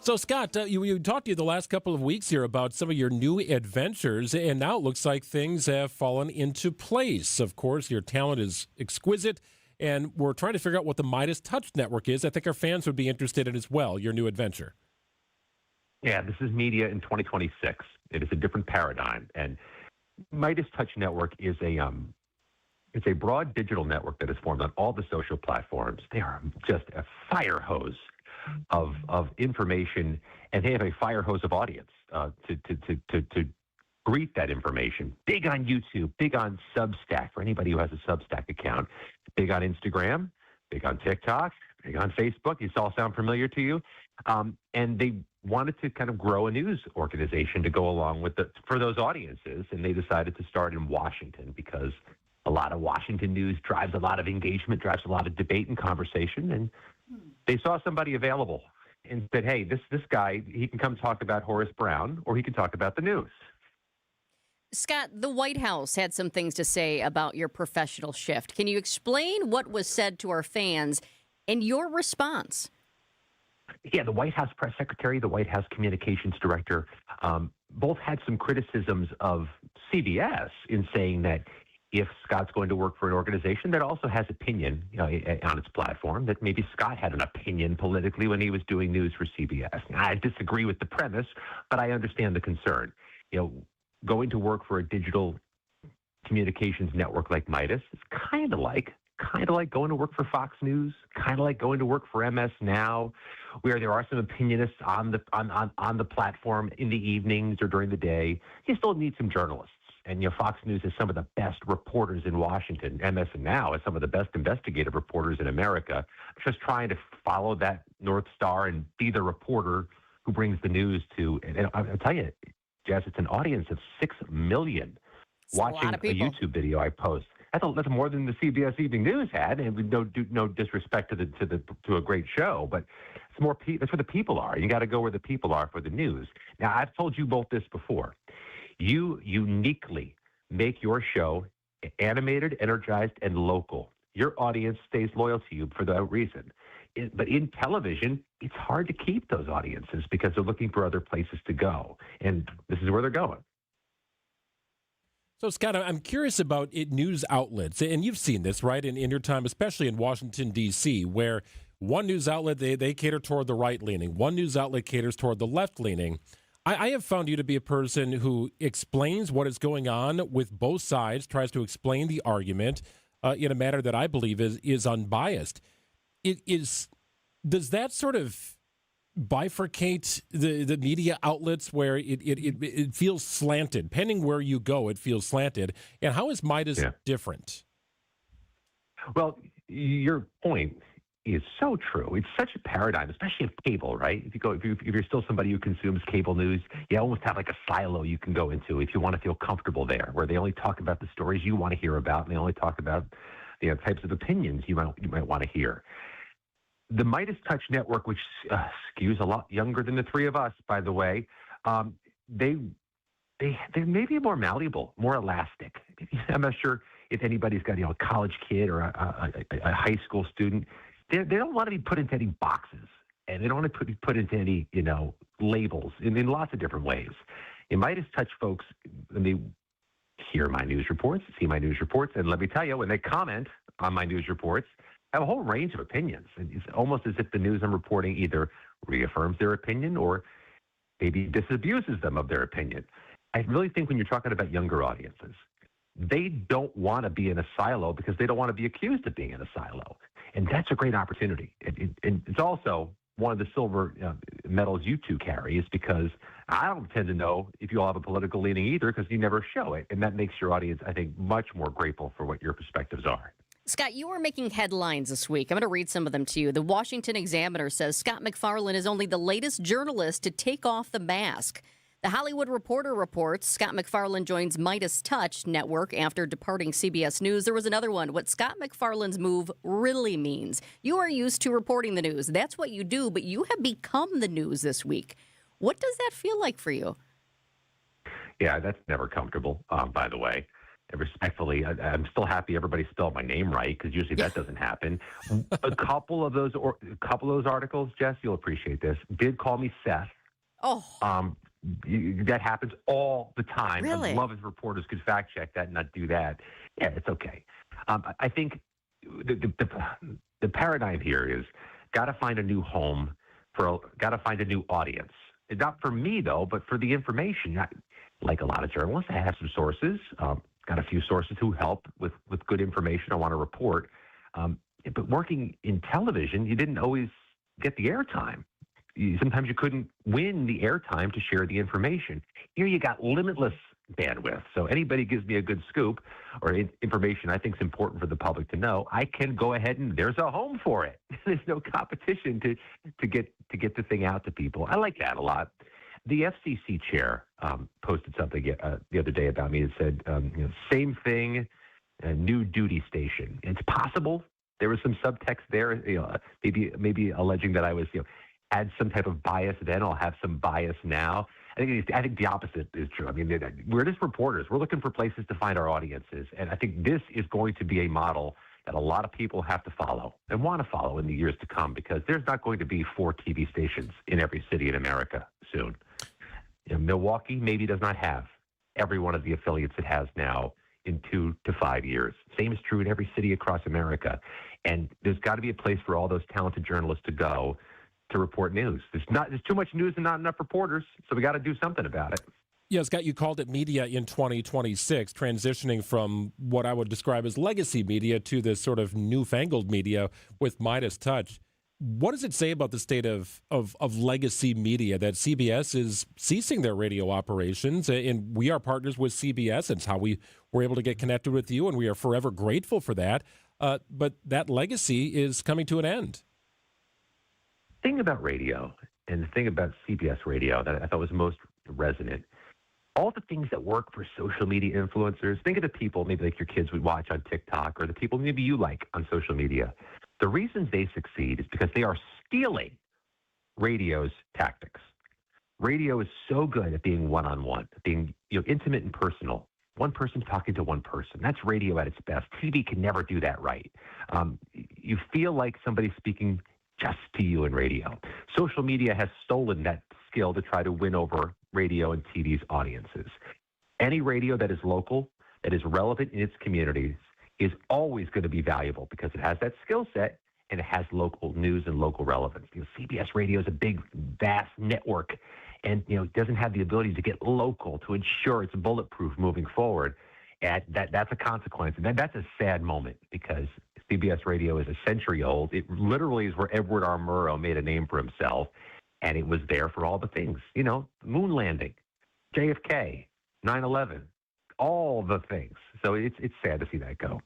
So, Scott, you talked to you the last couple of weeks here about some of your new adventures, and now it looks like things have fallen into place. Of course, your talent is exquisite, and we're trying to figure out what the Midas Touch Network is. I think our fans would be interested in as well, your new adventure. Yeah, this is media in 2026. It is a different paradigm, and Midas Touch Network is it's a broad digital network that is formed on all the social platforms. They are just a fire hose of information, and they have a fire hose of audience to greet that information. Big on YouTube, big on Substack for anybody who has a Substack account, big on Instagram, big on TikTok, big on Facebook. These all sound familiar to you? And they wanted to kind of grow a news organization to go along with for those audiences, and they decided to start in Washington because a lot of Washington news drives a lot of engagement, drives a lot of debate and conversation, and they saw somebody available and said, hey, this guy, he can come talk about Horace Brown, or he can talk about the news. Scott, the White House had some things to say about your professional shift. Can you explain what was said to our fans and your response? Yeah, the White House press secretary, the White House communications director, both had some criticisms of CBS in saying that if Scott's going to work for an organization that also has opinion on its platform, that maybe Scott had an opinion politically when he was doing news for CBS. I disagree with the premise, but I understand the concern. Going to work for a digital communications network like Midas is kind of like going to work for Fox News, kind of like going to work for MS Now, where there are some opinionists on the platform in the evenings or during the day. You still need some journalists. And Fox News has some of the best reporters in Washington. MS Now has some of the best investigative reporters in America. Just trying to follow that North Star and be the reporter who brings the news to. And I'll tell you, Jess, it's an audience of 6 million watching a YouTube video I post. That's more than the CBS Evening News had, and with no disrespect to a great show, but it's more. That's where the people are. You got to go where the people are for the news. Now, I've told you both this before. You uniquely make your show animated, energized, and local. Your audience stays loyal to you for that reason. But in television, it's hard to keep those audiences because they're looking for other places to go. And this is where they're going. So, Scott, I'm curious about news outlets, and you've seen this, right, in your time, especially in Washington, D.C., where one news outlet, they cater toward the right-leaning. One news outlet caters toward the left-leaning. I have found you to be a person who explains what is going on with both sides, tries to explain the argument in a manner that I believe is unbiased. Does that sort of bifurcate the media outlets where it feels slanted? Pending where you go, it feels slanted. And how is Midas different? Well, your point is so true. It's such a paradigm, especially of cable, right? If you're still somebody who consumes cable news, you almost have like a silo you can go into if you want to feel comfortable there, where they only talk about the stories you want to hear about, and they only talk about the types of opinions you might want to hear. The Midas Touch Network, which skews a lot younger than the three of us, by the way, they may be more malleable, more elastic. I'm not sure if anybody's got a college kid or a high school student. They don't want to be put into any boxes, and they don't want to be put into any labels in lots of different ways. In Midas Touch folks, when they hear my news reports, see my news reports, and let me tell you, when they comment on my news reports, have a whole range of opinions. It's almost as if the news I'm reporting either reaffirms their opinion or maybe disabuses them of their opinion. I really think when you're talking about younger audiences, they don't want to be in a silo because they don't want to be accused of being in a silo. And that's a great opportunity. And it's also one of the silver medals you two carry is because I don't tend to know if you all have a political leaning either because you never show it. And that makes your audience, I think, much more grateful for what your perspectives are. Scott, you were making headlines this week. I'm going to read some of them to you. The Washington Examiner says Scott McFarland is only the latest journalist to take off the mask. The Hollywood Reporter reports Scott McFarland joins Midas Touch Network after departing CBS News. There was another one, what Scott McFarland's move really means. You are used to reporting the news. That's what you do, but you have become the news this week. What does that feel like for you? Yeah, that's never comfortable, by the way. respectfully, I'm still happy everybody spelled my name right because usually that doesn't happen. A couple of those articles, Jess, you'll appreciate this, did call me Seth. Oh, That happens all the time. really? I'd love if reporters could fact check that and not do that. Yeah, it's okay. I think the paradigm here is got to find a new home got to find a new audience. Not for me though, but for the information. Like a lot of journalists, I have some sources. Got a few sources who help with good information I want to report. But working in television, you didn't always get the airtime. Sometimes you couldn't win the airtime to share the information. Here you got limitless bandwidth. So anybody gives me a good scoop or information I think is important for the public to know, I can go ahead and there's a home for it. There's no competition to get the thing out to people. I like that a lot. The FCC chair posted something the other day about me. It said, same thing, a new duty station. It's possible there was some subtext there, maybe alleging that I was, had some type of bias then. I'll have some bias now. I think the opposite is true. I mean, we're just reporters. We're looking for places to find our audiences, and I think this is going to be a model that a lot of people have to follow and want to follow in the years to come because there's not going to be 4 TV stations in every city in America soon. Milwaukee maybe does not have every one of the affiliates it has now in 2 to 5 years. Same is true in every city across America. And there's got to be a place for all those talented journalists to go to report news. There's too much news and not enough reporters, so we got to do something about it. Yeah, Scott, you called it media in 2026, transitioning from what I would describe as legacy media to this sort of newfangled media with Midas Touch. What does it say about the state of legacy media that CBS is ceasing their radio operations? And we are partners with CBS. It's how we were able to get connected with you, and we are forever grateful for that. But that legacy is coming to an end. The thing about radio and the thing about CBS radio that I thought was most resonant, all the things that work for social media influencers, think of the people maybe like your kids would watch on TikTok or the people maybe you like on social media. The reasons they succeed is because they are stealing radio's tactics. Radio is so good at being one-on-one, being intimate and personal. One person talking to one person. That's radio at its best. TV can never do that right. You feel like somebody's speaking just to you in radio. Social media has stolen that skill to try to win over radio and TV's audiences. Any radio that is local, that is relevant in its communities, is always going to be valuable because it has that skill set and it has local news and local relevance. CBS radio is a big, vast network and it doesn't have the ability to get local to ensure it's bulletproof moving forward. And that's a consequence. And that's a sad moment because CBS radio is a century old. It literally is where Edward R. Murrow made a name for himself. And it was there for all the things, moon landing, JFK, 9/11, all the things. So it's sad to see that go.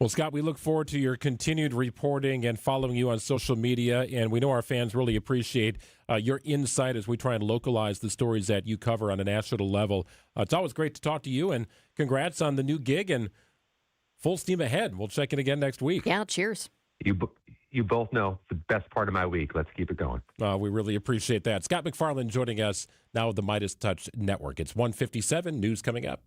Well, Scott, we look forward to your continued reporting and following you on social media. And we know our fans really appreciate your insight as we try and localize the stories that you cover on a national level. It's always great to talk to you, and congrats on the new gig and full steam ahead. We'll check in again next week. Yeah, cheers. You both know the best part of my week. Let's keep it going. We really appreciate that. Scott McFarland joining us now with the Midas Touch Network. It's 1:57. News coming up.